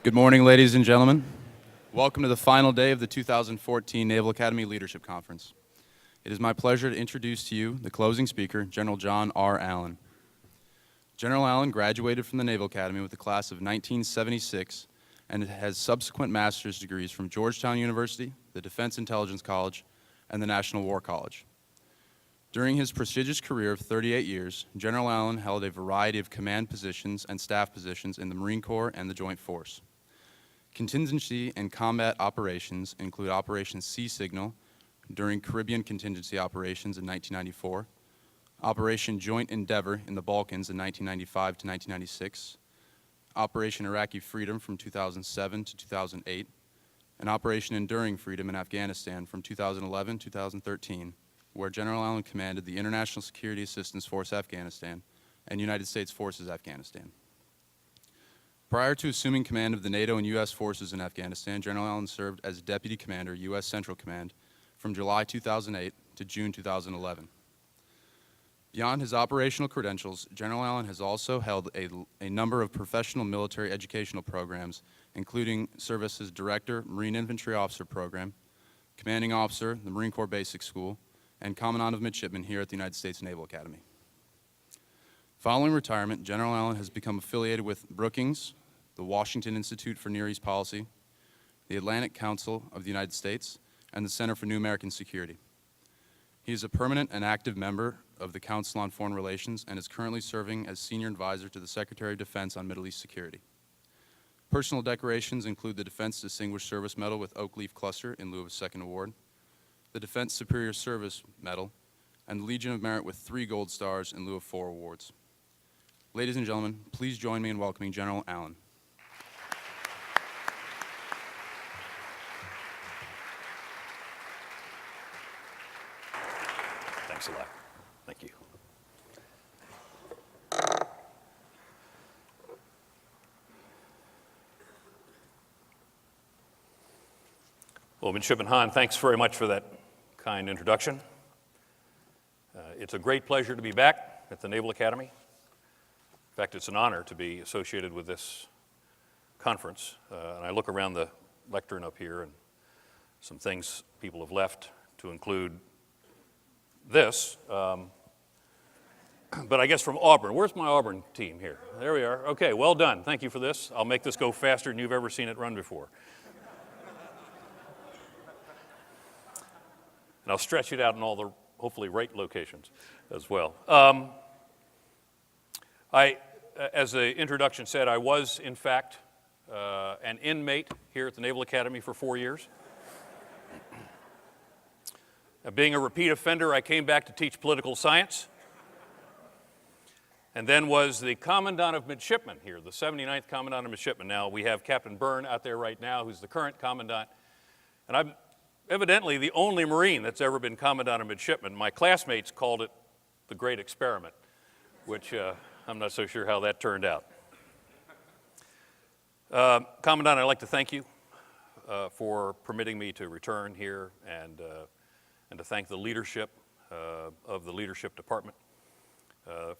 Good morning, ladies and gentlemen. Welcome to the final day of the 2014 Naval Academy Leadership Conference. It is my pleasure to introduce to you the closing speaker, General John R. Allen. General Allen graduated from the Naval Academy with the class of 1976 and has subsequent master's degrees from Georgetown University, the Defense Intelligence College, and the National War College. During his prestigious career of 38 years, General Allen held a variety of command positions and staff positions in the Marine Corps and the Joint Force. Contingency and combat operations include Operation Sea Signal during Caribbean contingency operations in 1994, Operation Joint Endeavor in the Balkans in 1995 to 1996, Operation Iraqi Freedom from 2007 to 2008, and Operation Enduring Freedom in Afghanistan from 2011 to 2013, where General Allen commanded the International Security Assistance Force Afghanistan and United States Forces Afghanistan. Prior to assuming command of the NATO and U.S. forces in Afghanistan, General Allen served as Deputy Commander, U.S. Central Command, from July 2008 to June 2011. Beyond his operational credentials, General Allen has also held a number of professional military educational programs, including service as Director, Marine Infantry Officer Program, Commanding Officer, the Marine Corps Basic School, and Commandant of Midshipmen here at the United States Naval Academy. Following retirement, General Allen has become affiliated with Brookings, the Washington Institute for Near East Policy, the Atlantic Council of the United States, and the Center for New American Security. He is a permanent and active member of the Council on Foreign Relations and is currently serving as Senior Advisor to the Secretary of Defense on Middle East Security. Personal decorations include the Defense Distinguished Service Medal with Oak Leaf Cluster in lieu of a second award, the Defense Superior Service Medal, and the Legion of Merit with 3 gold stars in lieu of 4 awards. Ladies and gentlemen, please join me in welcoming General Allen. Thanks a lot. Thank you. Well, Midshipman Hahn, thanks very much for that kind introduction. It's a great pleasure to be back at the Naval Academy. In fact, it's an honor to be associated with this conference. And I look around the lectern up here and some things people have left to include this, but I guess from Auburn. Where's my Auburn team here? There we are. Okay, well done. Thank you for this. I'll make this go faster than you've ever seen it run before. And I'll stretch it out in all the hopefully right locations as well. As the introduction said, I was in fact an inmate here at the Naval Academy for 4 years. Being a repeat offender, I came back to teach political science, and then was the Commandant of Midshipmen here, the 79th Commandant of Midshipmen. Now, we have Captain Byrne out there right now, who's the current Commandant, and I'm evidently the only Marine that's ever been Commandant of Midshipmen. My classmates called it the Great Experiment, which I'm not so sure how that turned out. Commandant, I'd like to thank you for permitting me to return here and to thank the leadership of the leadership department,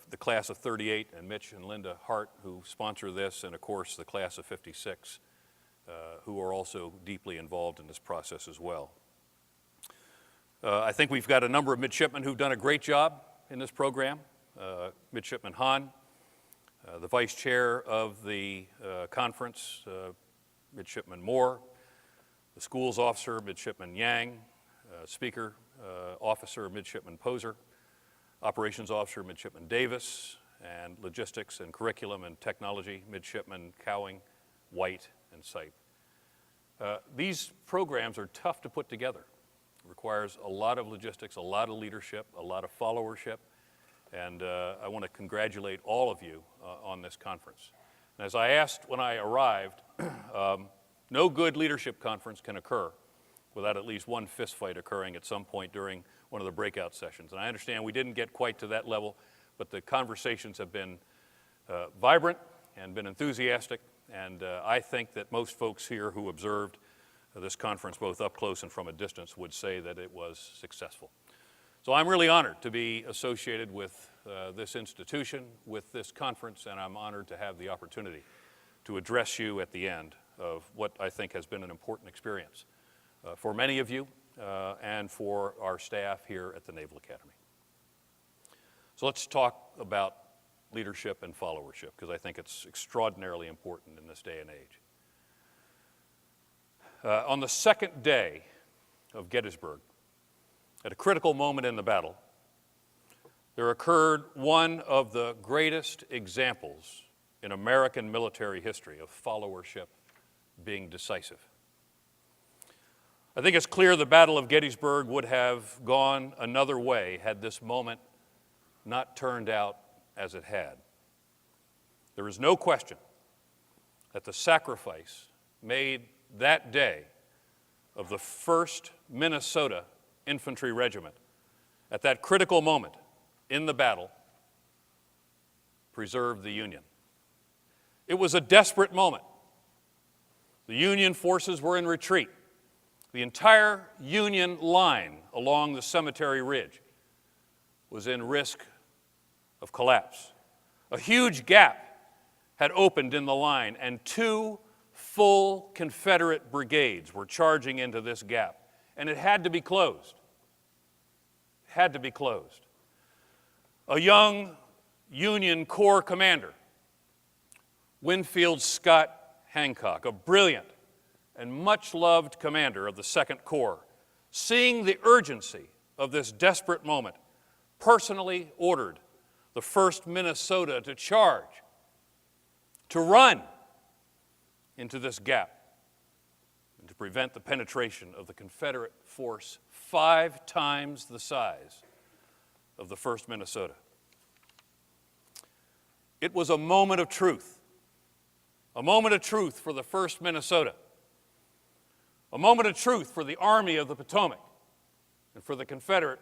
the class of 38 and Mitch and Linda Hart who sponsor this, and of course the class of 56 who are also deeply involved in this process as well. I think we've got a number of midshipmen who've done a great job in this program. Midshipman Hahn, the vice chair of the conference, Midshipman Moore, the schools officer, Midshipman Yang, Speaker, Officer, Midshipman Poser, Operations Officer, Midshipman Davis, and Logistics and Curriculum and Technology, Midshipman Cowing, White, and Sipe. These programs are tough to put together. It requires a lot of logistics, a lot of leadership, a lot of followership, and I want to congratulate all of you on this conference. And as I asked when I arrived, no good leadership conference can occur without at least one fist fight occurring at some point during one of the breakout sessions. And I understand we didn't get quite to that level, but the conversations have been vibrant and been enthusiastic, and I think that most folks here who observed this conference both up close and from a distance would say that it was successful. So I'm really honored to be associated with this institution, with this conference, and I'm honored to have the opportunity to address you at the end of what I think has been an important experience for many of you and for our staff here at the Naval Academy. So let's talk about leadership and followership, because I think it's extraordinarily important in this day and age. On the second day of Gettysburg, at a critical moment in the battle, there occurred one of the greatest examples in American military history of followership being decisive. I think it's clear the Battle of Gettysburg would have gone another way had this moment not turned out as it had. There is no question that the sacrifice made that day of the 1st Minnesota Infantry Regiment at that critical moment in the battle preserved the Union. It was a desperate moment. The Union forces were in retreat. The entire Union line along the Cemetery Ridge was in risk of collapse. A huge gap had opened in the line, and 2 full Confederate brigades were charging into this gap, and it had to be closed. It had to be closed. A young Union Corps commander, Winfield Scott Hancock, a brilliant and much-loved commander of the 2nd Corps, seeing the urgency of this desperate moment, personally ordered the 1st Minnesota to charge, to run into this gap, and to prevent the penetration of the Confederate force 5 times the size of the 1st Minnesota. It was a moment of truth for the 1st Minnesota, a moment of truth for the Army of the Potomac and for the Confederate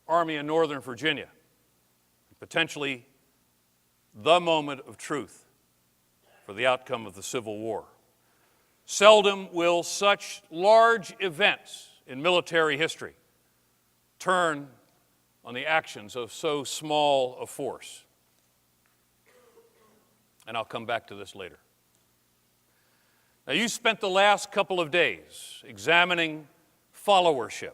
Army in Northern Virginia, potentially the moment of truth for the outcome of the Civil War. Seldom will such large events in military history turn on the actions of so small a force. And I'll come back to this later. Now, you spent the last couple of days examining followership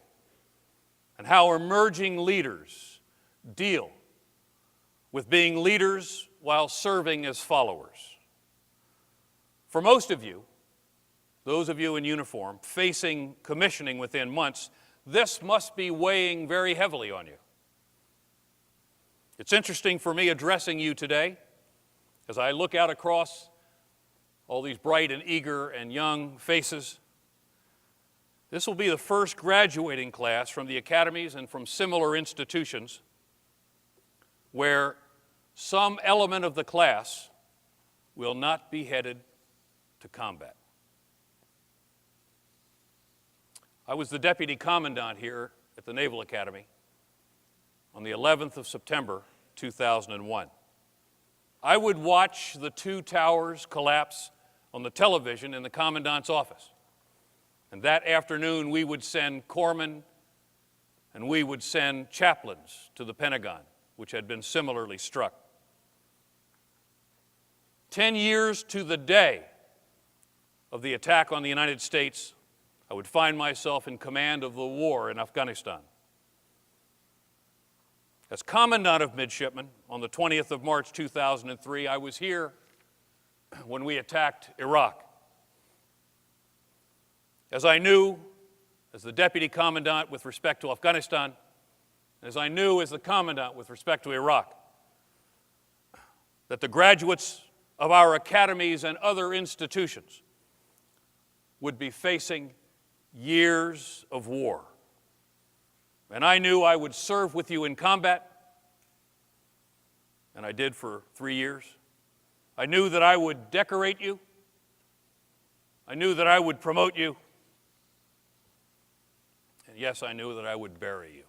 and how emerging leaders deal with being leaders while serving as followers. For most of you, those of you in uniform, facing commissioning within months, this must be weighing very heavily on you. It's interesting for me addressing you today as I look out across all these bright and eager and young faces. This will be the first graduating class from the academies and from similar institutions where some element of the class will not be headed to combat. I was the deputy commandant here at the Naval Academy on the 11th of September, 2001. I would watch the 2 towers collapse on the television in the commandant's office. And that afternoon, we would send corpsmen and we would send chaplains to the Pentagon, which had been similarly struck. 10 years to the day of the attack on the United States, I would find myself in command of the war in Afghanistan. As Commandant of Midshipmen on the 20th of March 2003, I was here when we attacked Iraq. As I knew, as the Deputy Commandant with respect to Afghanistan, as I knew as the Commandant with respect to Iraq, that the graduates of our academies and other institutions would be facing years of war. And I knew I would serve with you in combat, and I did for 3 years. I knew that I would decorate you. I knew that I would promote you. And yes, I knew that I would bury you.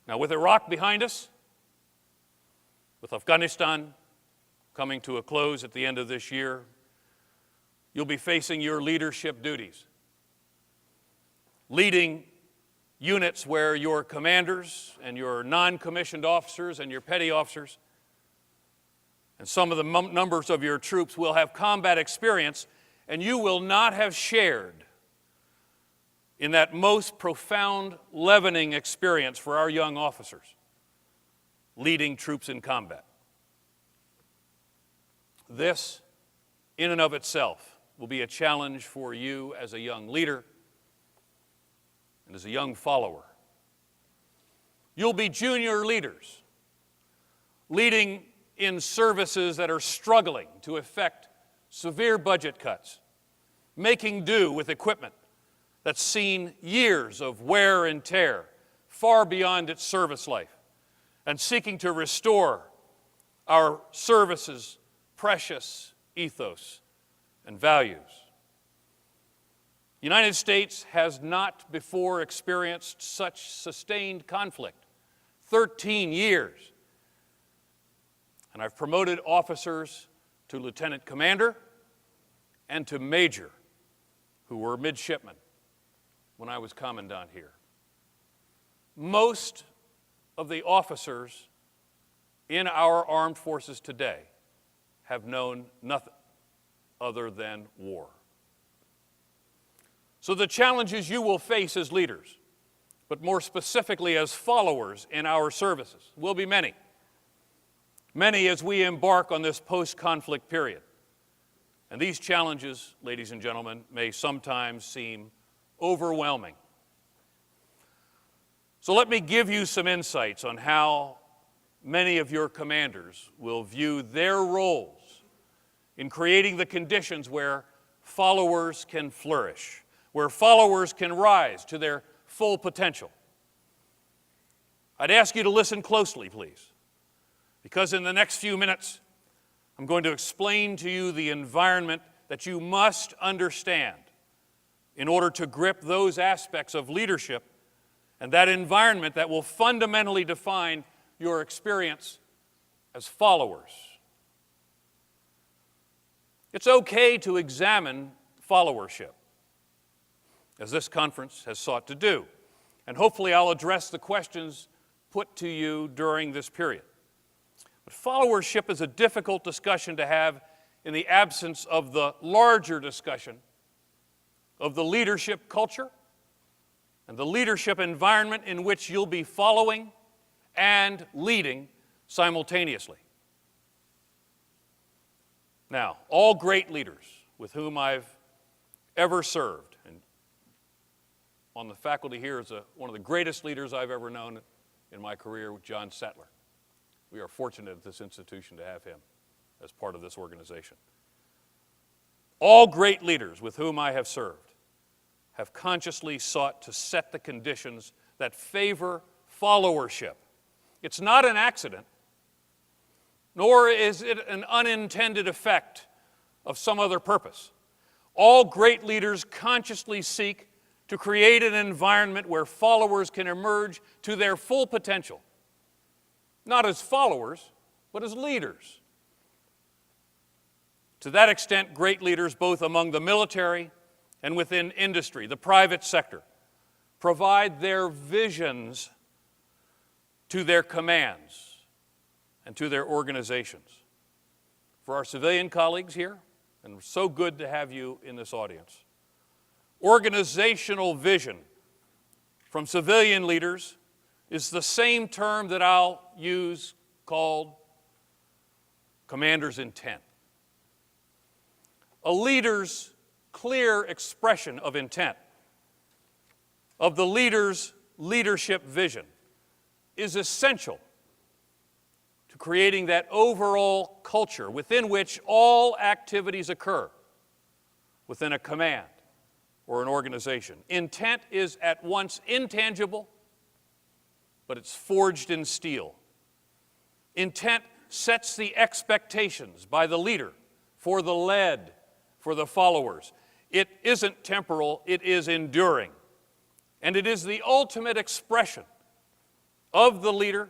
Now, with Iraq behind us, with Afghanistan coming to a close at the end of this year, you'll be facing your leadership duties. Leading units where your commanders and your non-commissioned officers and your petty officers And some of the numbers of your troops will have combat experience, and you will not have shared in that most profound leavening experience for our young officers, leading troops in combat. This, in and of itself, will be a challenge for you as a young leader and as a young follower. You'll be junior leaders, leading in services that are struggling to effect severe budget cuts, making do with equipment that's seen years of wear and tear far beyond its service life, and seeking to restore our services' precious ethos and values. The United States has not before experienced such sustained conflict. 13 years. And I've promoted officers to lieutenant commander and to major, who were midshipmen when I was commandant here. Most of the officers in our armed forces today have known nothing other than war. So the challenges you will face as leaders, but more specifically as followers in our services, will be many. Many as we embark on this post-conflict period. And these challenges, ladies and gentlemen, may sometimes seem overwhelming. So let me give you some insights on how many of your commanders will view their roles in creating the conditions where followers can flourish, where followers can rise to their full potential. I'd ask you to listen closely, please, because in the next few minutes, I'm going to explain to you the environment that you must understand in order to grip those aspects of leadership and that environment that will fundamentally define your experience as followers. It's okay to examine followership, as this conference has sought to do. And hopefully I'll address the questions put to you during this period. But followership is a difficult discussion to have in the absence of the larger discussion of the leadership culture and the leadership environment in which you'll be following and leading simultaneously. Now, all great leaders with whom I've ever served, and on the faculty here is one of the greatest leaders I've ever known in my career, John Settler. We are fortunate at this institution to have him as part of this organization. All great leaders with whom I have served have consciously sought to set the conditions that favor followership. It's not an accident, nor is it an unintended effect of some other purpose. All great leaders consciously seek to create an environment where followers can emerge to their full potential, not as followers, but as leaders. To that extent, great leaders, both among the military and within industry, the private sector, provide their visions to their commands and to their organizations. For our civilian colleagues here, and so good to have you in this audience, organizational vision from civilian leaders is the same term that I'll use called commander's intent. A leader's clear expression of intent, of the leader's leadership vision, is essential to creating that overall culture within which all activities occur within a command or an organization. Intent is at once intangible, but it's forged in steel. Intent sets the expectations by the leader for the led, for the followers. It isn't temporal, it is enduring. And it is the ultimate expression of the leader,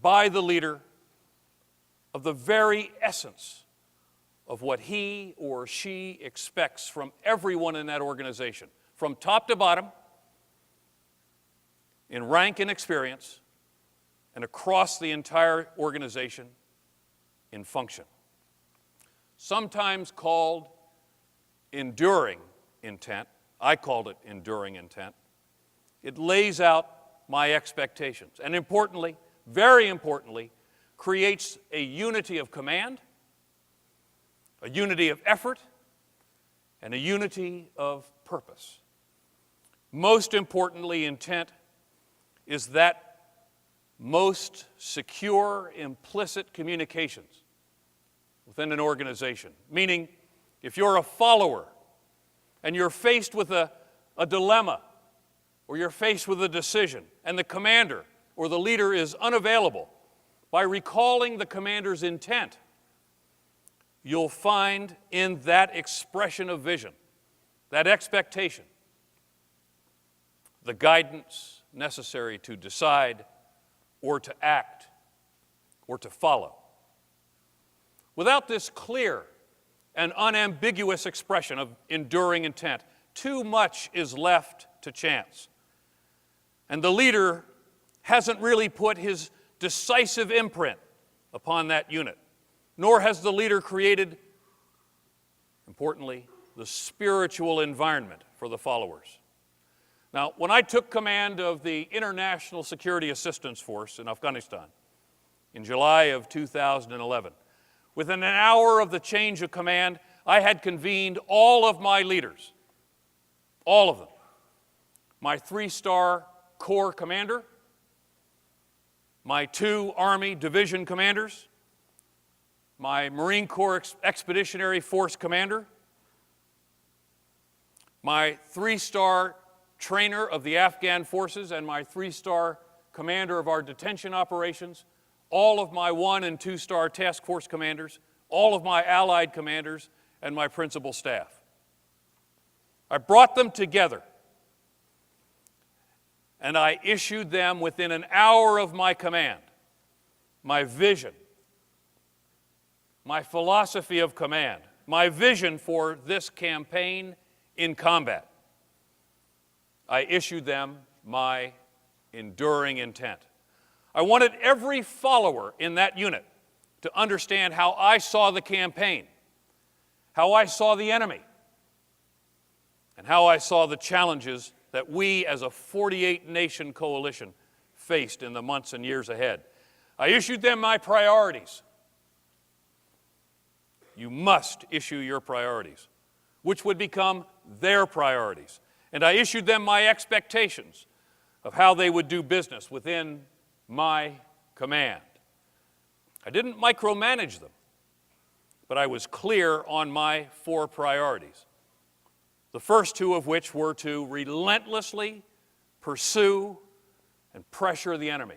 by the leader, of the very essence of what he or she expects from everyone in that organization, from top to bottom, in rank and experience, and across the entire organization in function. Sometimes called enduring intent, I called it enduring intent. It lays out my expectations, and importantly, very importantly, creates a unity of command, a unity of effort, and a unity of purpose. Most importantly, intent is that most secure implicit communications within an organization. Meaning, if you're a follower and you're faced with a dilemma, or you're faced with a decision, and the commander or the leader is unavailable, by recalling the commander's intent, you'll find in that expression of vision, that expectation, the guidance necessary to decide or to act or to follow. Without this clear and unambiguous expression of enduring intent, too much is left to chance. And the leader hasn't really put his decisive imprint upon that unit, nor has the leader created, importantly, the spiritual environment for the followers. Now, when I took command of the International Security Assistance Force in Afghanistan in July of 2011, within an hour of the change of command, I had convened all of my leaders, all of them, my 3-star Corps commander, my 2 Army division commanders, my Marine Corps Expeditionary Force commander, my 3-star trainer of the Afghan forces, and my 3-star commander of our detention operations, all of my 1- and 2-star task force commanders, all of my allied commanders, and my principal staff. I brought them together, and I issued them within an hour of my command, my vision, my philosophy of command, my vision for this campaign in combat. I issued them my enduring intent. I wanted every follower in that unit to understand how I saw the campaign, how I saw the enemy, and how I saw the challenges that we as a 48-nation coalition faced in the months and years ahead. I issued them my priorities. You must issue your priorities, which would become their priorities. And I issued them my expectations of how they would do business within my command. I didn't micromanage them, but I was clear on my 4 priorities. The first 2 of which were to relentlessly pursue and pressure the enemy.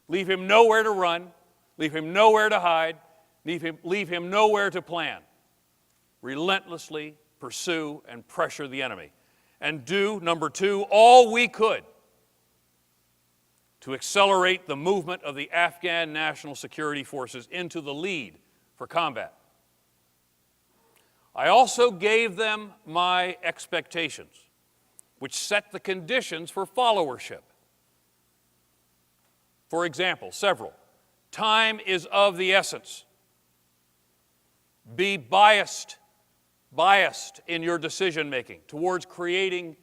Leave him nowhere to run, leave him nowhere to hide, leave him nowhere to plan. Relentlessly pursue and pressure the enemy. And do, number 2, all we could to accelerate the movement of the Afghan National Security Forces into the lead for combat. I also gave them my expectations, which set the conditions for followership. For example, several. Time is of the essence. Be biased in your decision-making towards creating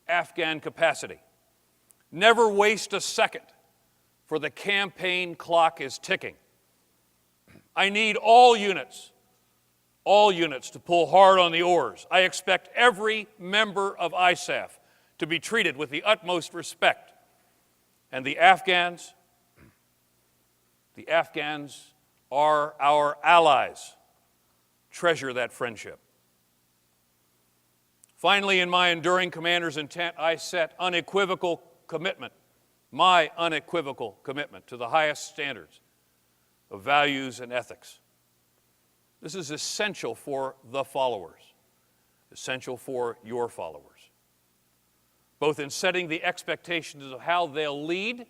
Afghan capacity. Never waste a second, for the campaign clock is ticking. I need all units to pull hard on the oars. I expect every member of ISAF to be treated with the utmost respect. And the Afghans are our allies. Treasure that friendship. Finally, in my enduring commander's intent, I set unequivocal commitment, my unequivocal commitment to the highest standards of values and ethics. This is essential for the followers, essential for your followers, both in setting the expectations of how they'll lead,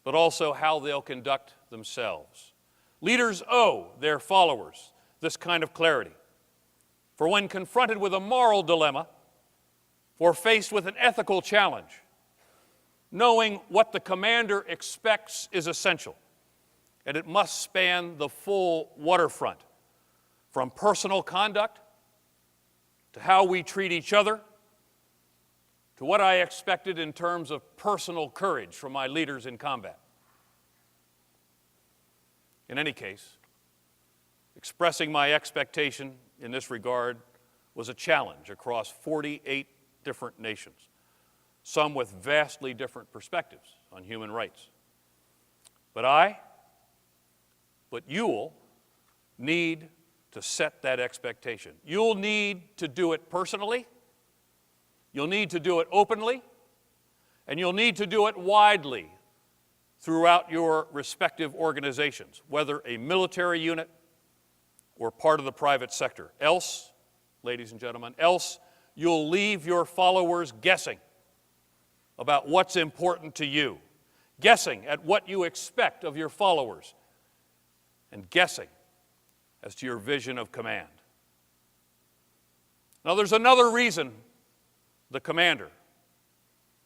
but also how they'll conduct themselves. Leaders owe their followers this kind of clarity. For when confronted with a moral dilemma or faced with an ethical challenge, knowing what the commander expects is essential. and it must span the full waterfront, from personal conduct to how we treat each other, to what I expected in terms of personal courage from my leaders in combat. In any case, expressing my expectation in this regard was a challenge across 48 different nations, some with vastly different perspectives on human rights. But you'll need to set that expectation. You'll need to do it personally, you'll need to do it openly, and you'll need to do it widely throughout your respective organizations, whether a military unit or part of the private sector. Else, ladies and gentlemen, else you'll leave your followers guessing about what's important to you, guessing at what you expect of your followers, and guessing as to your vision of command. Now, there's another reason the commander,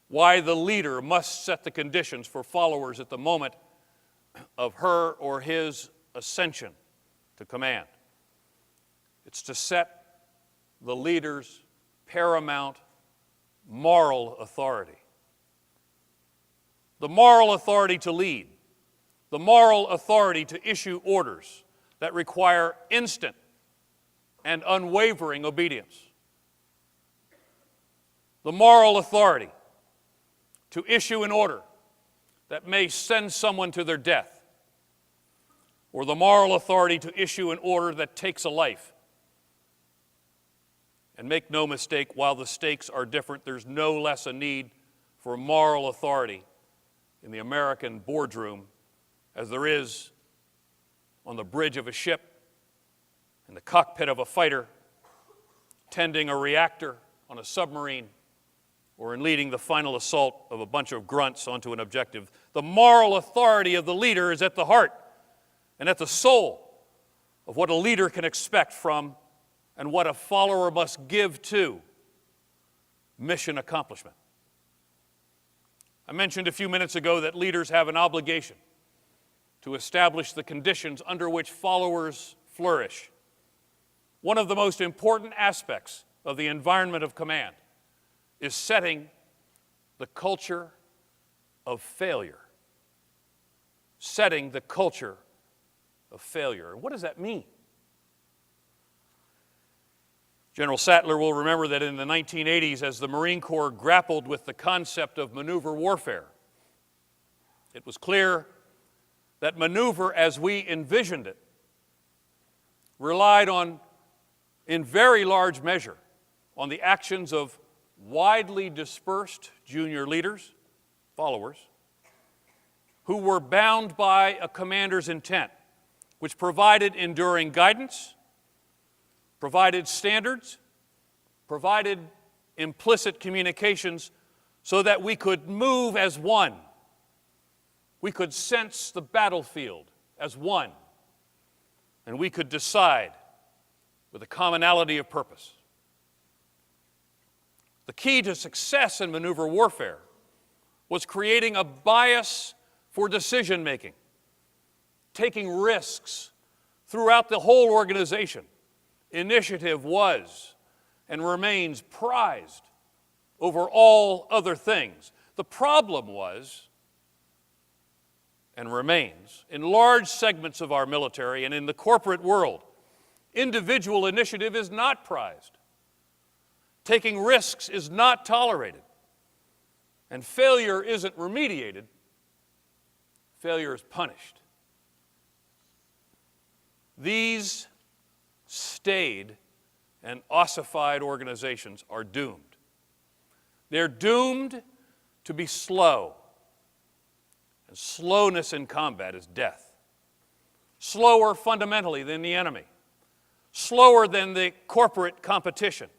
why the leader must set the conditions for followers at the moment of her or his ascension to command. It's to set the leader's paramount moral authority. The moral authority to lead, the moral authority to issue orders that require instant and unwavering obedience. The moral authority to issue an order that may send someone to their death, or the moral authority to issue an order that takes a life. And make no mistake, while the stakes are different, there's no less a need for moral authority in the American boardroom as there is on the bridge of a ship, in the cockpit of a fighter, tending a reactor on a submarine, or in leading the final assault of a bunch of grunts onto an objective. The moral authority of the leader is at the heart and at the soul of what a leader can expect from and what a follower must give to mission accomplishment. I mentioned a few minutes ago that leaders have an obligation to establish the conditions under which followers flourish. One of the most important aspects of the environment of command is setting the culture of failure. Setting the culture of failure. What does that mean? General Sattler will remember that in the 1980s, as the Marine Corps grappled with the concept of maneuver warfare, it was clear that maneuver as we envisioned it relied on, in very large measure, on the actions of widely dispersed junior leaders, followers, who were bound by a commander's intent, which provided enduring guidance, provided standards, provided implicit communications so that we could move as one. We could sense the battlefield as one, and we could decide with a commonality of purpose. The key to success in maneuver warfare was creating a bias for decision-making, taking risks throughout the whole organization. Initiative was and remains prized over all other things. The problem was and remains, in large segments of our military and in the corporate world, individual initiative is not prized. Taking risks is not tolerated. And failure isn't remediated. Failure is punished. These staid and ossified organizations are doomed. They're doomed to be slow. And slowness in combat is death. Slower fundamentally than the enemy. Slower than the corporate competition.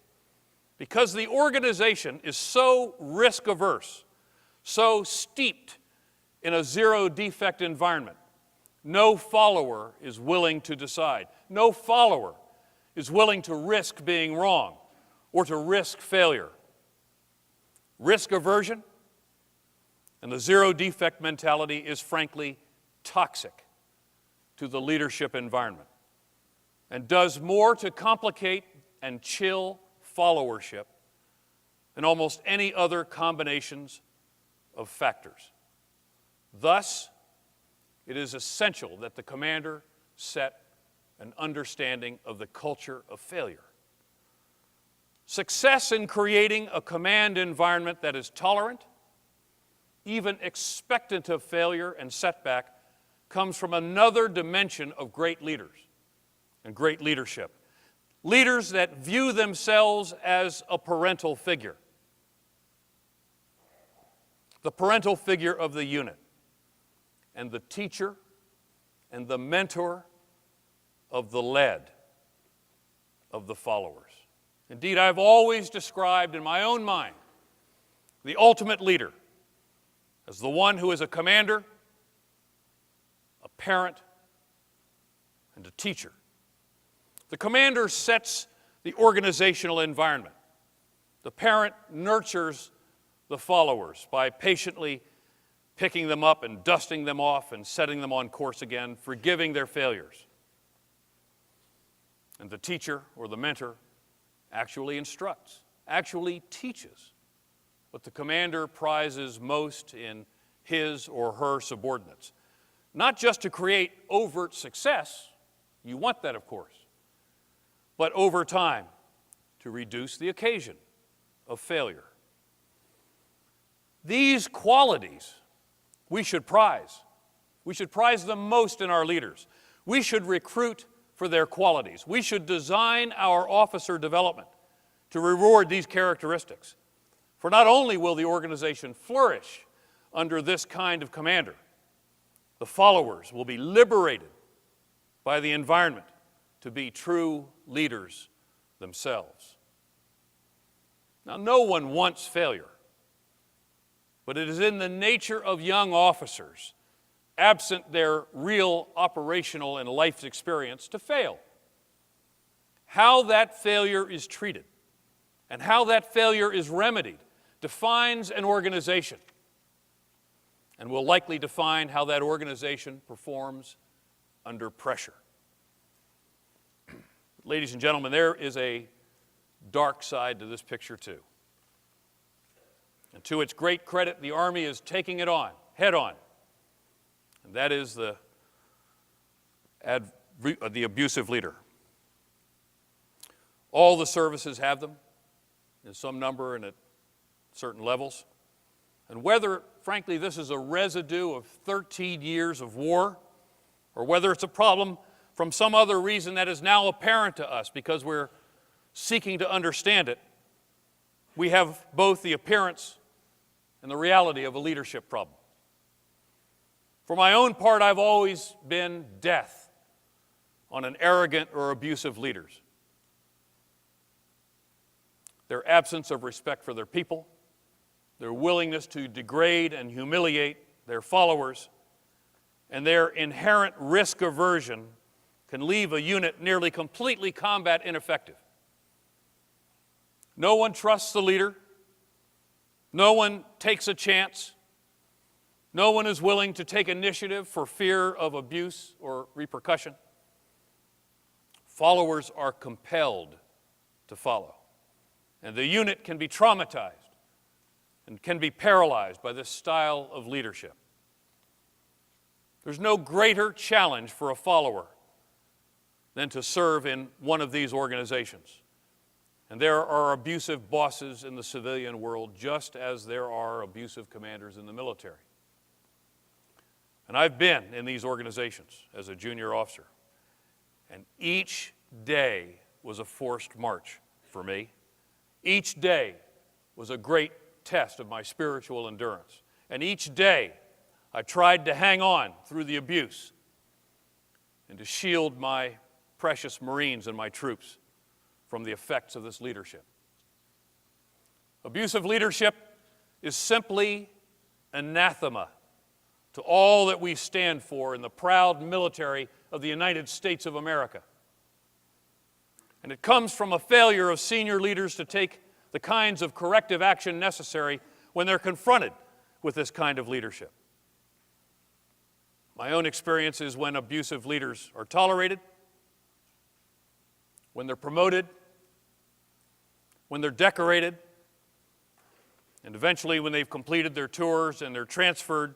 Because the organization is so risk-averse, so steeped in a zero-defect environment, no follower is willing to decide. No follower is willing to risk being wrong or to risk failure. Risk aversion and the zero-defect mentality is frankly toxic to the leadership environment and does more to complicate and chill followership than almost any other combinations of factors. Thus, it is essential that the commander set an understanding of the culture of failure. Success in creating a command environment that is tolerant, even expectant of failure and setback, comes from another dimension of great leaders and great leadership. Leaders that view themselves as a parental figure. The parental figure of the unit, and the teacher and the mentor of the led, of the followers. Indeed, I've always described in my own mind the ultimate leader as the one who is a commander, a parent, and a teacher. The commander sets the organizational environment. The parent nurtures the followers by patiently picking them up and dusting them off and setting them on course again, forgiving their failures. And the teacher or the mentor actually instructs, actually teaches what the commander prizes most in his or her subordinates. Not just to create overt success, you want that, of course, but over time to reduce the occasion of failure. These qualities we should prize. We should prize them most in our leaders. We should recruit for their qualities. We should design our officer development to reward these characteristics. For not only will the organization flourish under this kind of commander, the followers will be liberated by the environment to be true leaders themselves. Now, no one wants failure, but it is in the nature of young officers, absent their real operational and life experience, to fail. How that failure is treated and how that failure is remedied defines an organization and will likely define how that organization performs under pressure. Ladies and gentlemen, there is a dark side to this picture too. And to its great credit, the Army is taking it on, head on. And that is the abusive leader. All the services have them in some number and at certain levels. And whether, frankly, this is a residue of 13 years of war, or whether it's a problem from some other reason that is now apparent to us because we're seeking to understand it, we have both the appearance and the reality of a leadership problem. For my own part, I've always been death on an arrogant or abusive leaders. Their absence of respect for their people, their willingness to degrade and humiliate their followers, and their inherent risk aversion can leave a unit nearly completely combat ineffective. No one trusts the leader. No one takes a chance. No one is willing to take initiative for fear of abuse or repercussion. Followers are compelled to follow. And the unit can be traumatized and can be paralyzed by this style of leadership. There's no greater challenge for a follower than to serve in one of these organizations. And there are abusive bosses in the civilian world, just as there are abusive commanders in the military. And I've been in these organizations as a junior officer, and each day was a forced march for me. Each day was a great test of my spiritual endurance. And each day I tried to hang on through the abuse and to shield my precious Marines and my troops from the effects of this leadership. Abusive leadership is simply anathema to all that we stand for in the proud military of the United States of America. And it comes from a failure of senior leaders to take the kinds of corrective action necessary when they're confronted with this kind of leadership. My own experience is when abusive leaders are tolerated, when they're promoted, when they're decorated, and eventually when they've completed their tours and they're transferred,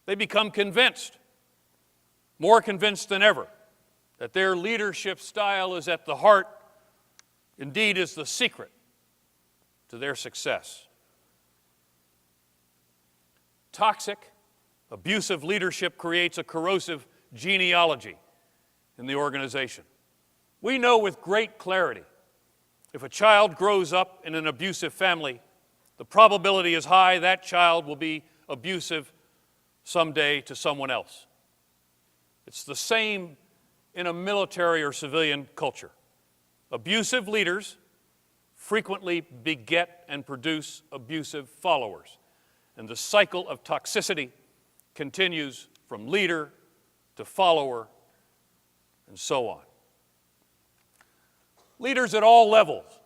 they become convinced, more convinced than ever, that their leadership style is at the heart, indeed is the secret to their success. Toxic, abusive leadership creates a corrosive genealogy in the organization. We know with great clarity, if a child grows up in an abusive family, the probability is high that child will be abusive someday to someone else. It's the same in a military or civilian culture. Abusive leaders frequently beget and produce abusive followers, and the cycle of toxicity continues from leader to follower and so on. Leaders at all levels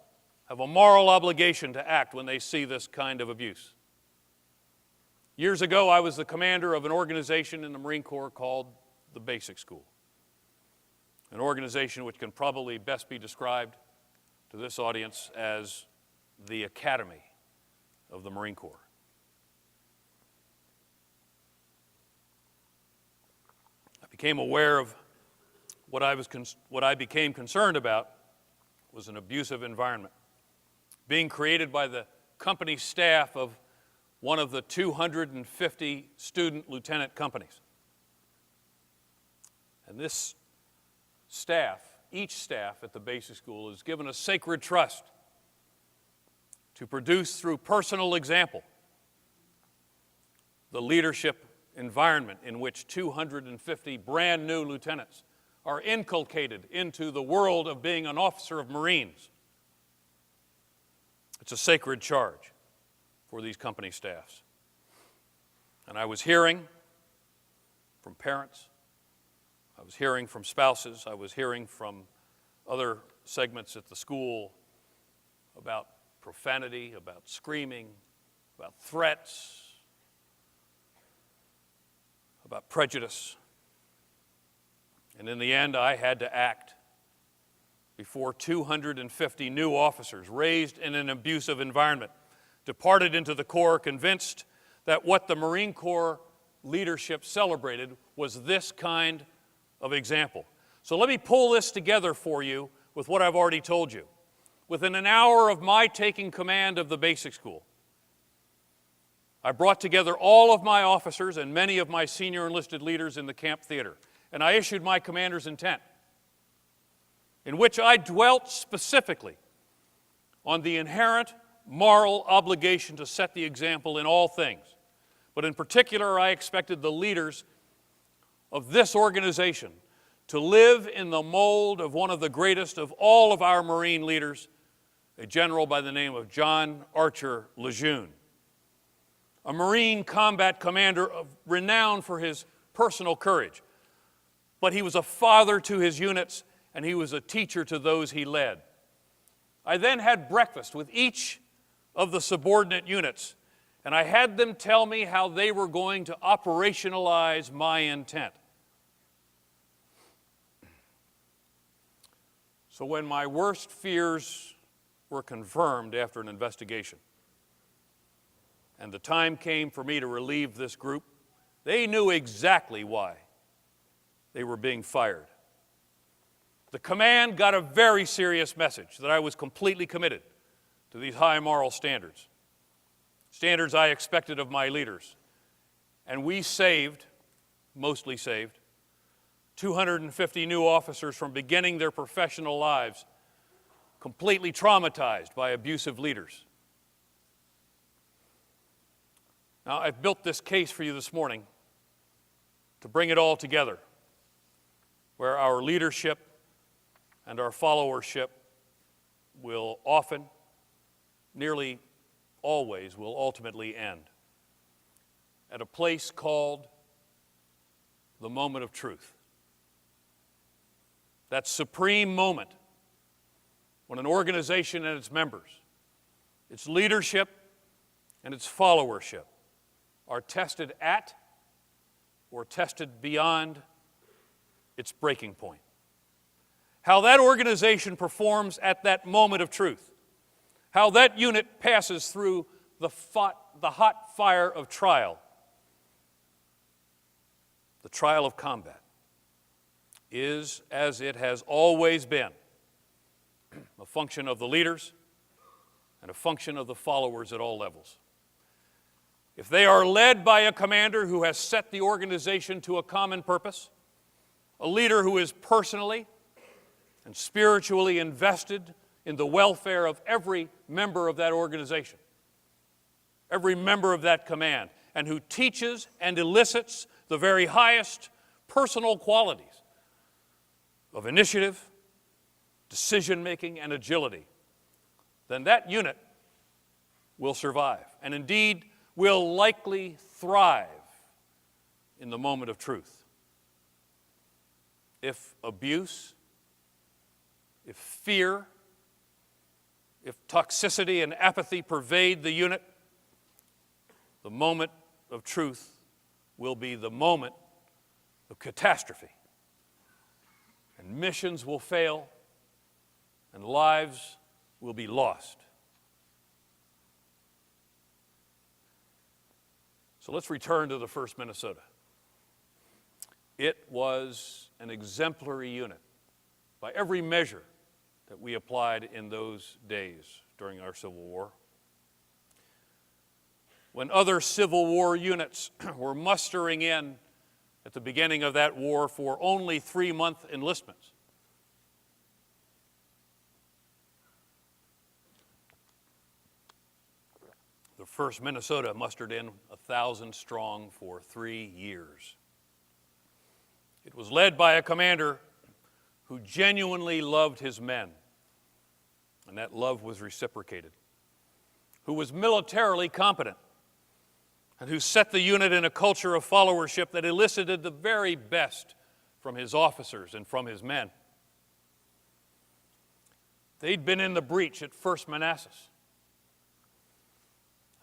have a moral obligation to act when they see this kind of abuse. Years ago, I was the commander of an organization in the Marine Corps called the Basic School, an organization which can probably best be described to this audience as the Academy of the Marine Corps. I became aware of what I became concerned about was an abusive environment being created by the company staff of one of the 250 student lieutenant companies. And this staff, each staff at the basic school, is given a sacred trust to produce through personal example the leadership environment in which 250 brand new lieutenants are inculcated into the world of being an officer of Marines. It's a sacred charge for these company staffs. And I was hearing from parents, I was hearing from spouses, I was hearing from other segments at the school about profanity, about screaming, about threats, about prejudice. And in the end, I had to act before 250 new officers raised in an abusive environment departed into the Corps convinced that what the Marine Corps leadership celebrated was this kind of example. So let me pull this together for you with what I've already told you. Within an hour of my taking command of the basic school, I brought together all of my officers and many of my senior enlisted leaders in the camp theater, and I issued my commander's intent, in which I dwelt specifically on the inherent moral obligation to set the example in all things. But in particular, I expected the leaders of this organization to live in the mold of one of the greatest of all of our Marine leaders, a general by the name of John Archer Lejeune, a Marine combat commander of renown for his personal courage. But he was a father to his units, and he was a teacher to those he led. I then had breakfast with each of the subordinate units, and I had them tell me how they were going to operationalize my intent. So when my worst fears were confirmed after an investigation, and the time came for me to relieve this group, they knew exactly why they were being fired. The command got a very serious message that I was completely committed to these high moral standards, standards I expected of my leaders. And we mostly saved, 250 new officers from beginning their professional lives completely traumatized by abusive leaders. Now, I've built this case for you this morning to bring it all together, where our leadership and our followership will often, nearly always, will ultimately end at a place called the moment of truth. That supreme moment when an organization and its members, its leadership and its followership are tested at or tested beyond its breaking point. How that organization performs at that moment of truth. How that unit passes through the hot fire of trial, the trial of combat, is, as it has always been, a function of the leaders and a function of the followers at all levels. If they are led by a commander who has set the organization to a common purpose, a leader who is personally and spiritually invested in the welfare of every member of that organization, every member of that command, and who teaches and elicits the very highest personal qualities of initiative, decision-making, and agility, then that unit will survive, and indeed will likely thrive in the moment of truth. If abuse, if fear, if toxicity and apathy pervade the unit, the moment of truth will be the moment of catastrophe. And missions will fail, and lives will be lost. So let's return to the 1st Minnesota. It was an exemplary unit by every measure that we applied in those days during our Civil War. When other Civil War units were mustering in at the beginning of that war for only 3-month enlistments, the 1st Minnesota mustered in 1,000 strong for 3 years. It was led by a commander who genuinely loved his men, and that love was reciprocated, who was militarily competent, and who set the unit in a culture of followership that elicited the very best from his officers and from his men. They'd been in the breach at 1st Manassas,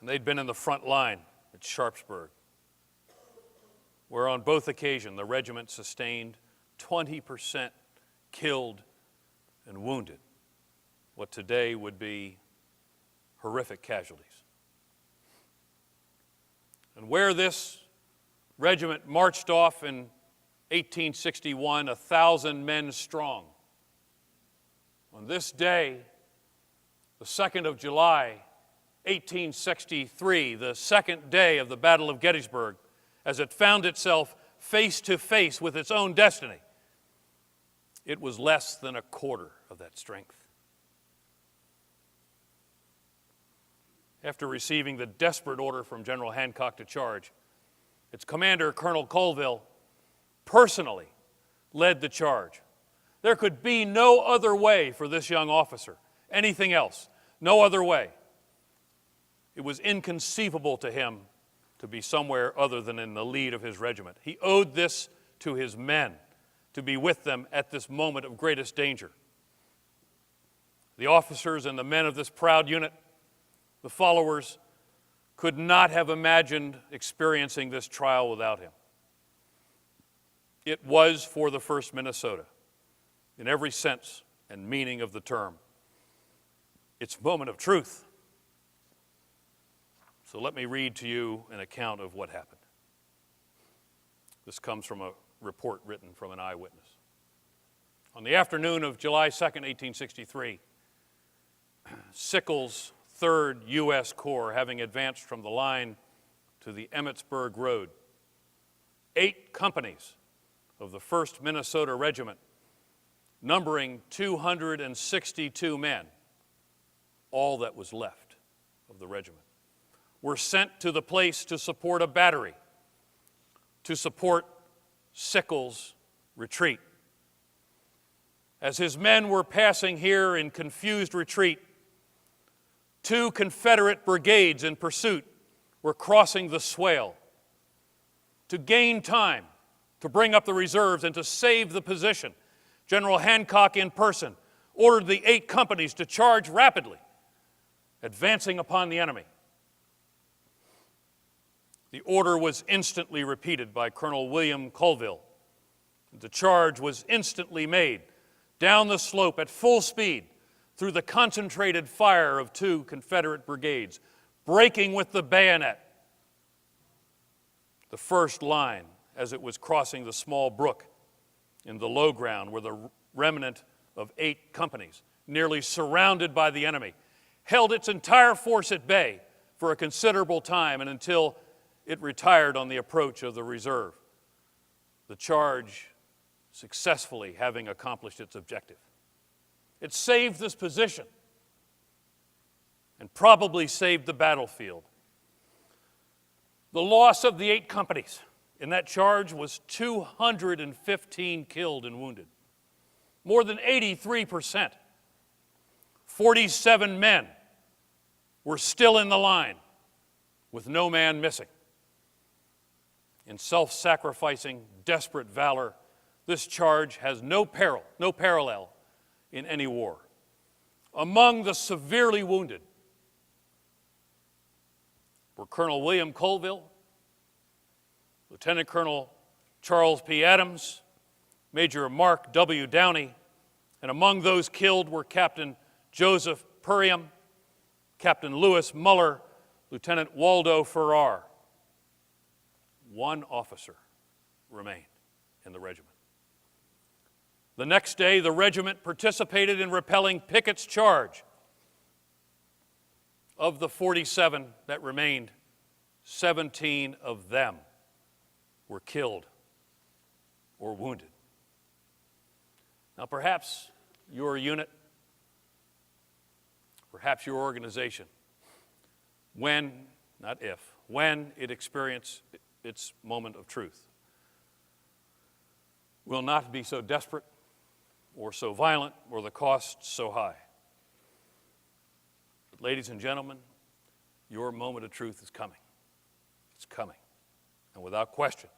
and they'd been in the front line at Sharpsburg, where on both occasions the regiment sustained 20% killed and wounded, what today would be horrific casualties. And where this regiment marched off in 1861, 1,000 men strong, on this day, the 2nd of July, 1863, the second day of the Battle of Gettysburg, as it found itself face to face with its own destiny, it was less than a quarter of that strength. After receiving the desperate order from General Hancock to charge, its commander, Colonel Colville, personally led the charge. There could be no other way for this young officer, anything else, no other way. It was inconceivable to him to be somewhere other than in the lead of his regiment. He owed this to his men, to be with them at this moment of greatest danger. The officers and the men of this proud unit, the followers, could not have imagined experiencing this trial without him. It was for the 1st Minnesota, in every sense and meaning of the term, its moment of truth. So let me read to you an account of what happened. This comes from a report written from an eyewitness. On the afternoon of July 2nd, 1863, Sickles' 3rd U.S. Corps, having advanced from the line to the Emmetsburg Road, 8 companies of the 1st Minnesota Regiment, numbering 262 men, all that was left of the regiment, were sent to the place to support a battery, to support Sickles' retreat. As his men were passing here in confused retreat, 2 Confederate brigades in pursuit were crossing the swale. To gain time, to bring up the reserves, and to save the position, General Hancock in person ordered the 8 companies to charge rapidly, advancing upon the enemy. The order was instantly repeated by Colonel William Colville. The charge was instantly made down the slope at full speed through the concentrated fire of 2 Confederate brigades, breaking with the bayonet the first line as it was crossing the small brook in the low ground where the remnant of 8 companies, nearly surrounded by the enemy, held its entire force at bay for a considerable time and until it retired on the approach of the reserve, the charge successfully having accomplished its objective. It saved this position and probably saved the battlefield. The loss of the 8 companies in that charge was 215 killed and wounded, more than 83%. 47 men were still in the line with no man missing. In self-sacrificing, desperate valor, this charge has no parallel in any war. Among the severely wounded were Colonel William Colville, Lieutenant Colonel Charles P. Adams, Major Mark W. Downey, and among those killed were Captain Joseph Puriam, Captain Lewis Muller, Lieutenant Waldo Farrar. 1 officer remained in the regiment. The next day, the regiment participated in repelling Pickett's charge. Of the 47 that remained, 17 of them were killed or wounded. Now, perhaps your unit, perhaps your organization, when, not if, when it experienced its moment of truth, will not be so desperate or so violent or the cost so high. But ladies and gentlemen, your moment of truth is coming. It's coming. And without question,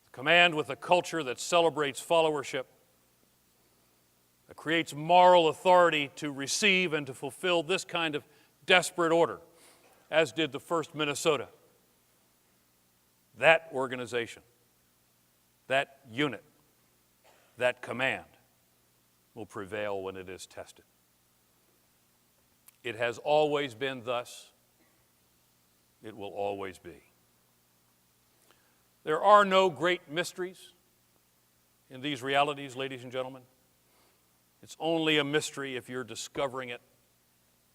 the command with a culture that celebrates followership, that creates moral authority to receive and to fulfill this kind of desperate order, as did the 1st Minnesota. That organization, that unit, that command will prevail when it is tested. It has always been thus. It will always be. There are no great mysteries in these realities, ladies and gentlemen. It's only a mystery if you're discovering it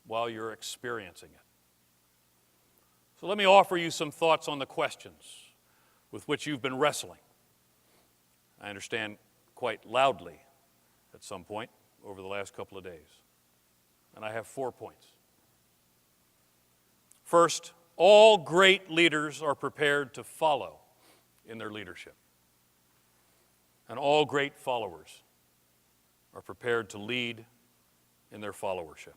while you're experiencing it. So let me offer you some thoughts on the questions with which you've been wrestling. I understand quite loudly at some point over the last couple of days. And I have 4 points. First, all great leaders are prepared to follow in their leadership. And all great followers are prepared to lead in their followership.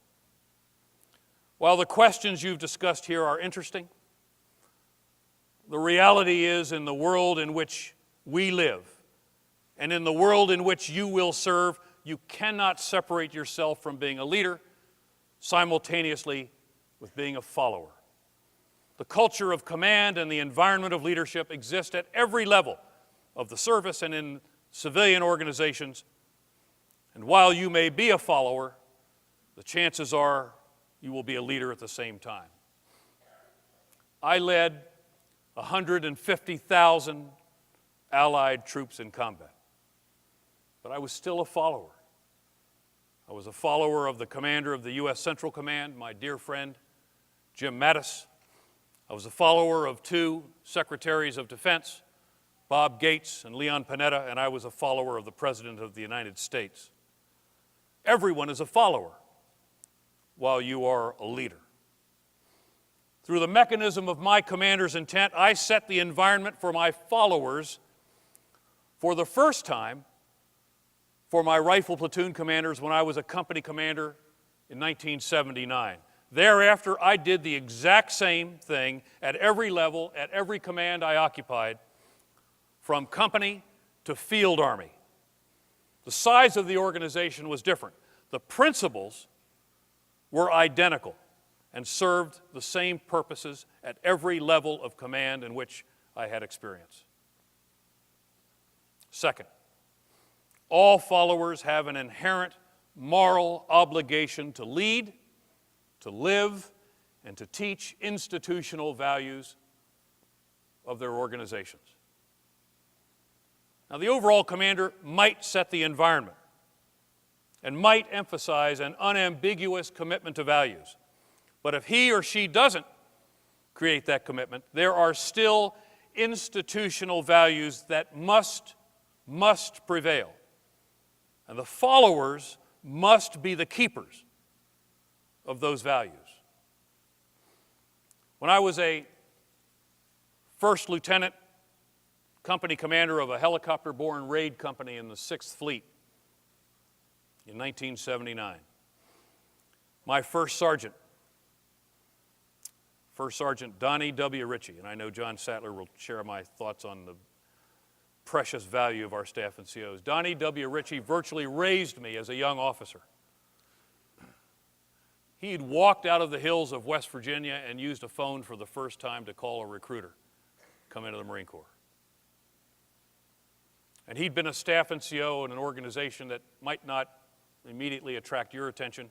While the questions you've discussed here are interesting, the reality is in the world in which we live and in the world in which you will serve, you cannot separate yourself from being a leader simultaneously with being a follower. The culture of command and the environment of leadership exist at every level of the service and in civilian organizations. And while you may be a follower, the chances are you will be a leader at the same time. I led 150,000 Allied troops in combat, but I was still a follower. I was a follower of the commander of the U.S. Central Command, my dear friend, Jim Mattis. I was a follower of 2 Secretaries of Defense, Bob Gates and Leon Panetta, and I was a follower of the President of the United States. Everyone is a follower while you are a leader. Through the mechanism of my commander's intent, I set the environment for my followers for the first time for my rifle platoon commanders when I was a company commander in 1979. Thereafter, I did the exact same thing at every level, at every command I occupied, from company to field army. The size of the organization was different. The principles were identical. and served the same purposes at every level of command in which I had experience. Second, all followers have an inherent moral obligation to lead, to live, and to teach institutional values of their organizations. Now, the overall commander might set the environment and might emphasize an unambiguous commitment to values. But if he or she doesn't create that commitment, there are still institutional values that must prevail. And the followers must be the keepers of those values. When I was a first lieutenant, company commander of a helicopter-borne raid company in the 6th Fleet in 1979, my first sergeant Donnie W. Ritchie, and I know John Sattler will share my thoughts on the precious value of our staff and COs. Donnie W. Ritchie virtually raised me as a young officer. He had walked out of the hills of West Virginia and used a phone for the first time to call a recruiter, come into the Marine Corps. And he'd been a staff NCO in an organization that might not immediately attract your attention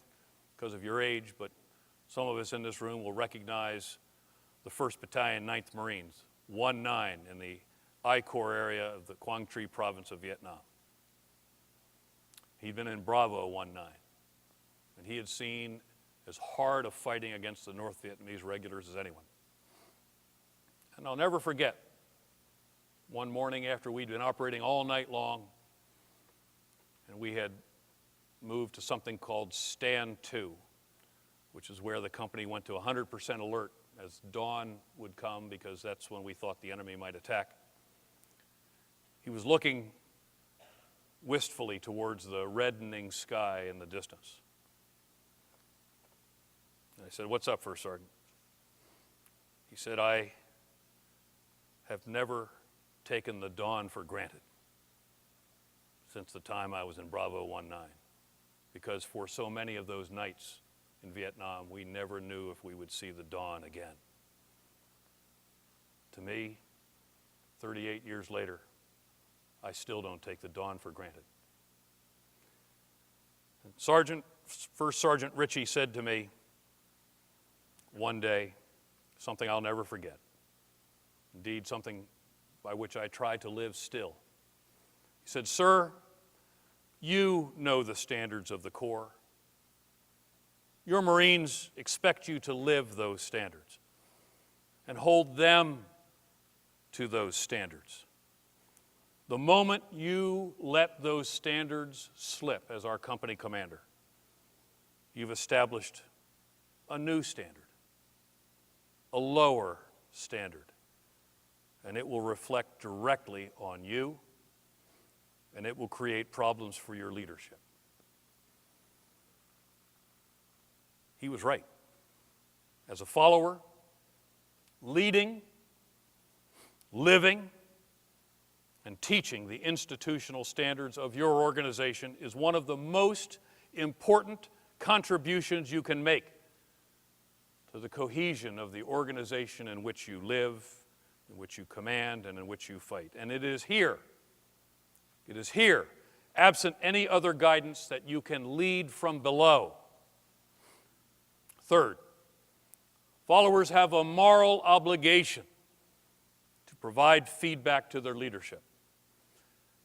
because of your age, but some of us in this room will recognize the 1st Battalion, 9th Marines, 1-9 in the I Corps area of the Quang Tri province of Vietnam. He'd been in Bravo 1-9, and he had seen as hard a fighting against the North Vietnamese regulars as anyone. And I'll never forget, one morning after we'd been operating all night long, and we had moved to something called Stand 2, which is where the company went to 100% alert as dawn would come, because that's when we thought the enemy might attack. He was looking wistfully towards the reddening sky in the distance. And I said, "What's up, First Sergeant?" He said, "I have never taken the dawn for granted since the time I was in Bravo 1-9, because for so many of those nights in Vietnam, we never knew if we would see the dawn again." To me, 38 years later, I still don't take the dawn for granted. And First Sergeant Ritchie said to me one day, something I'll never forget, indeed something by which I try to live still. He said, "Sir, you know the standards of the Corps. Your Marines expect you to live those standards and hold them to those standards. The moment you let those standards slip as our company commander, you've established a new standard, a lower standard, and it will reflect directly on you, and it will create problems for your leadership." He was right. As a follower, leading, living, and teaching the institutional standards of your organization is one of the most important contributions you can make to the cohesion of the organization in which you live, in which you command, and in which you fight. And it is here, absent any other guidance, that you can lead from below. Third, followers have a moral obligation to provide feedback to their leadership.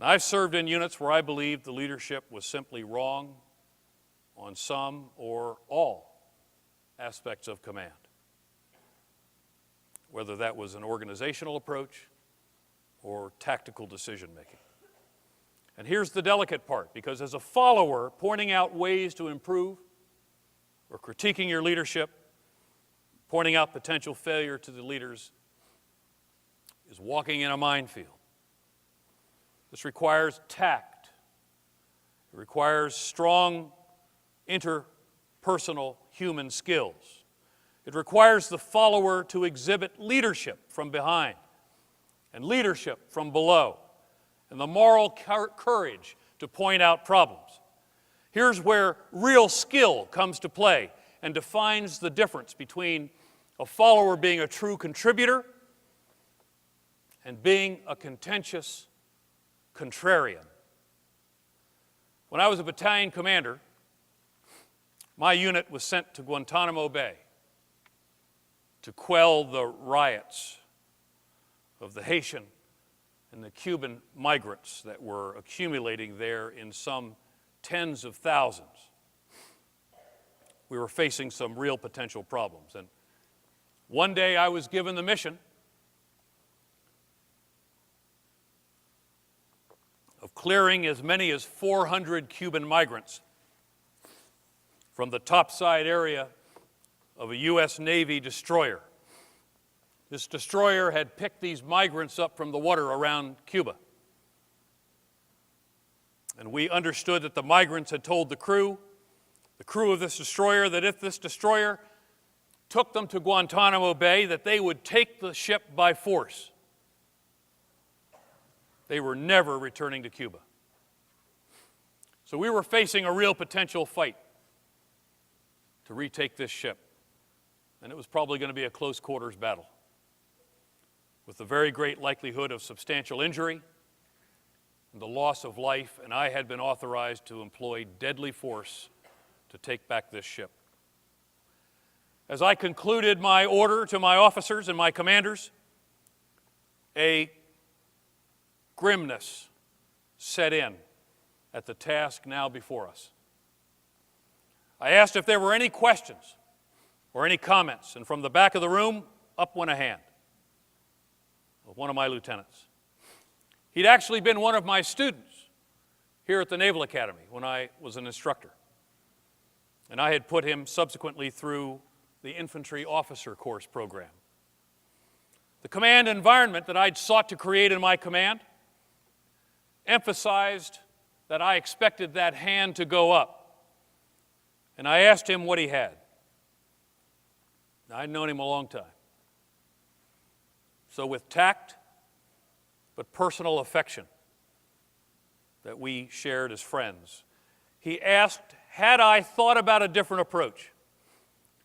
Now, I've served in units where I believed the leadership was simply wrong on some or all aspects of command, whether that was an organizational approach or tactical decision-making. And here's the delicate part, because as a follower, pointing out ways to improve or critiquing your leadership, pointing out potential failure to the leaders, is walking in a minefield. This requires tact. It requires strong interpersonal human skills. It requires the follower to exhibit leadership from behind and leadership from below, and the moral courage to point out problems. Here's where real skill comes to play and defines the difference between a follower being a true contributor and being a contentious contrarian. When I was a battalion commander, my unit was sent to Guantanamo Bay to quell the riots of the Haitian and the Cuban migrants that were accumulating there in some tens of thousands. We were facing some real potential problems. And one day I was given the mission of clearing as many as 400 Cuban migrants from the topside area of a U.S. Navy destroyer. This destroyer had picked these migrants up from the water around Cuba. And we understood that the migrants had told the crew of this destroyer, that if this destroyer took them to Guantanamo Bay, that they would take the ship by force. They were never returning to Cuba. So we were facing a real potential fight to retake this ship. And it was probably going to be a close quarters battle, with a very great likelihood of substantial injury and the loss of life, and I had been authorized to employ deadly force to take back this ship. As I concluded my order to my officers and my commanders, a grimness set in at the task now before us. I asked if there were any questions or any comments, and from the back of the room, up went a hand of one of my lieutenants. He'd actually been one of my students here at the Naval Academy when I was an instructor, and I had put him subsequently through the infantry officer course program. The command environment that I'd sought to create in my command emphasized that I expected that hand to go up, and I asked him what he had. I'd known him a long time. So with tact, but personal affection that we shared as friends, he asked, had I thought about a different approach,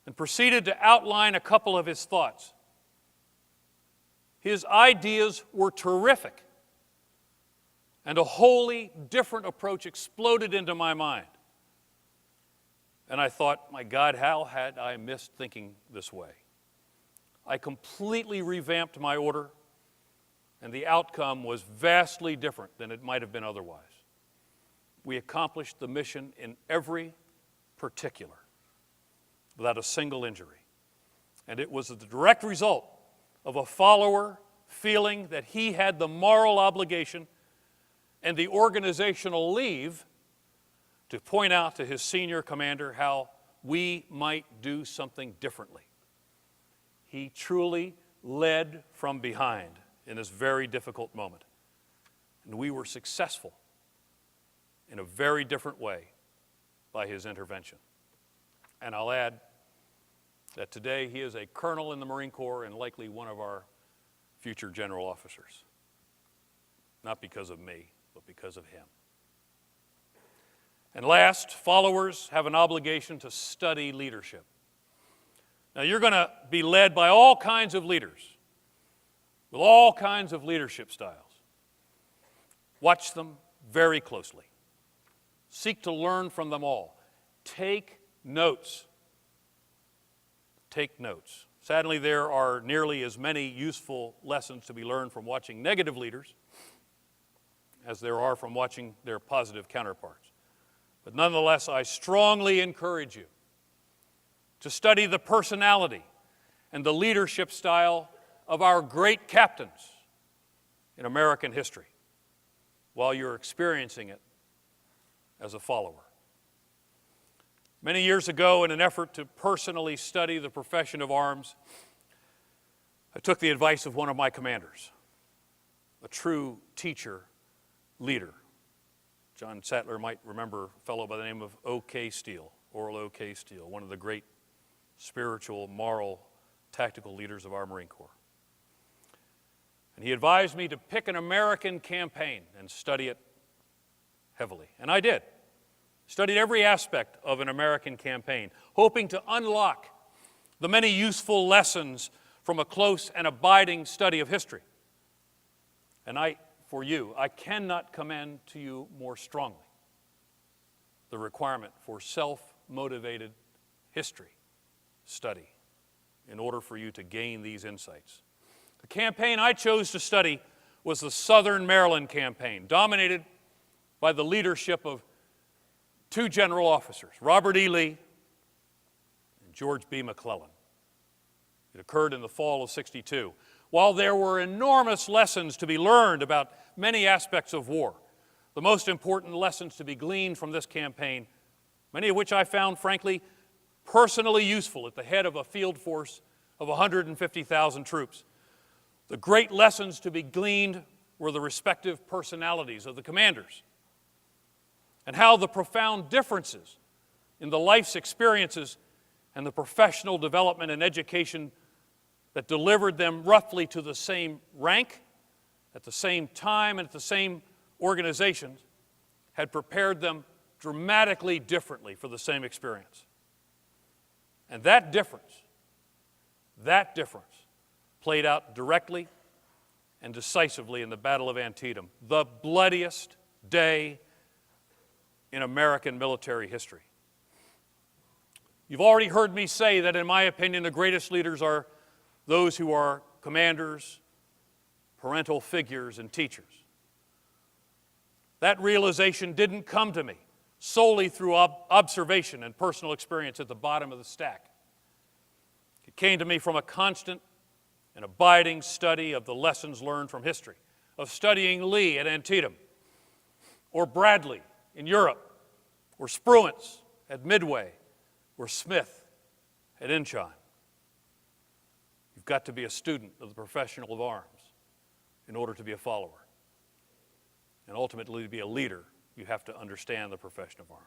and proceeded to outline a couple of his thoughts. His ideas were terrific, and a wholly different approach exploded into my mind. And I thought, my God, how had I missed thinking this way? I completely revamped my order, and the outcome was vastly different than it might have been otherwise. We accomplished the mission in every particular, without a single injury. And it was the direct result of a follower feeling that he had the moral obligation and the organizational leave to point out to his senior commander how we might do something differently. He truly led from behind in this very difficult moment. And we were successful in a very different way by his intervention. And I'll add that today he is a colonel in the Marine Corps and likely one of our future general officers. Not because of me, but because of him. And last, followers have an obligation to study leadership. Now, you're going to be led by all kinds of leaders with all kinds of leadership styles. Watch them very closely. Seek to learn from them all. Take notes. Take notes. Sadly, there are nearly as many useful lessons to be learned from watching negative leaders as there are from watching their positive counterparts. But nonetheless, I strongly encourage you to study the personality and the leadership style of our great captains in American history while you're experiencing it as a follower. Many years ago, in an effort to personally study the profession of arms, I took the advice of one of my commanders, a true teacher, leader. John Sattler might remember a fellow by the name of O.K. Steele, Oral O.K. Steele, one of the great spiritual, moral, tactical leaders of our Marine Corps. And he advised me to pick an American campaign and study it heavily. And I did. studied every aspect of an American campaign, hoping to unlock the many useful lessons from a close and abiding study of history. And I cannot commend to you more strongly the requirement for self-motivated history study in order for you to gain these insights. The campaign I chose to study was the Southern Maryland campaign, dominated by the leadership of two general officers, Robert E. Lee and George B. McClellan. It occurred in the fall of '62. While there were enormous lessons to be learned about many aspects of war, the most important lessons to be gleaned from this campaign, many of which I found, frankly, personally useful at the head of a field force of 150,000 troops. The great lessons to be gleaned were the respective personalities of the commanders and how the profound differences in the life's experiences and the professional development and education that delivered them roughly to the same rank, at the same time, and at the same organizations had prepared them dramatically differently for the same experience. And that difference played out directly and decisively in the Battle of Antietam, the bloodiest day in American military history. You've already heard me say that, in my opinion, the greatest leaders are those who are commanders, parental figures, and teachers. That realization didn't come to me solely through observation and personal experience at the bottom of the stack. It came to me from a constant and abiding study of the lessons learned from history, of studying Lee at Antietam, or Bradley in Europe, or Spruance at Midway, or Smith at Inchon. You've got to be a student of the profession of arms in order to be a follower. And ultimately, to be a leader, you have to understand the profession of arms.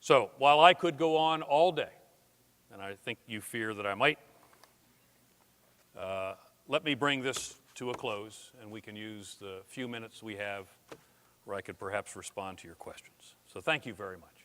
So, while I could go on all day, and I think you fear that I might, let me bring this to a close, and we can use the few minutes we have where I could perhaps respond to your questions. So thank you very much.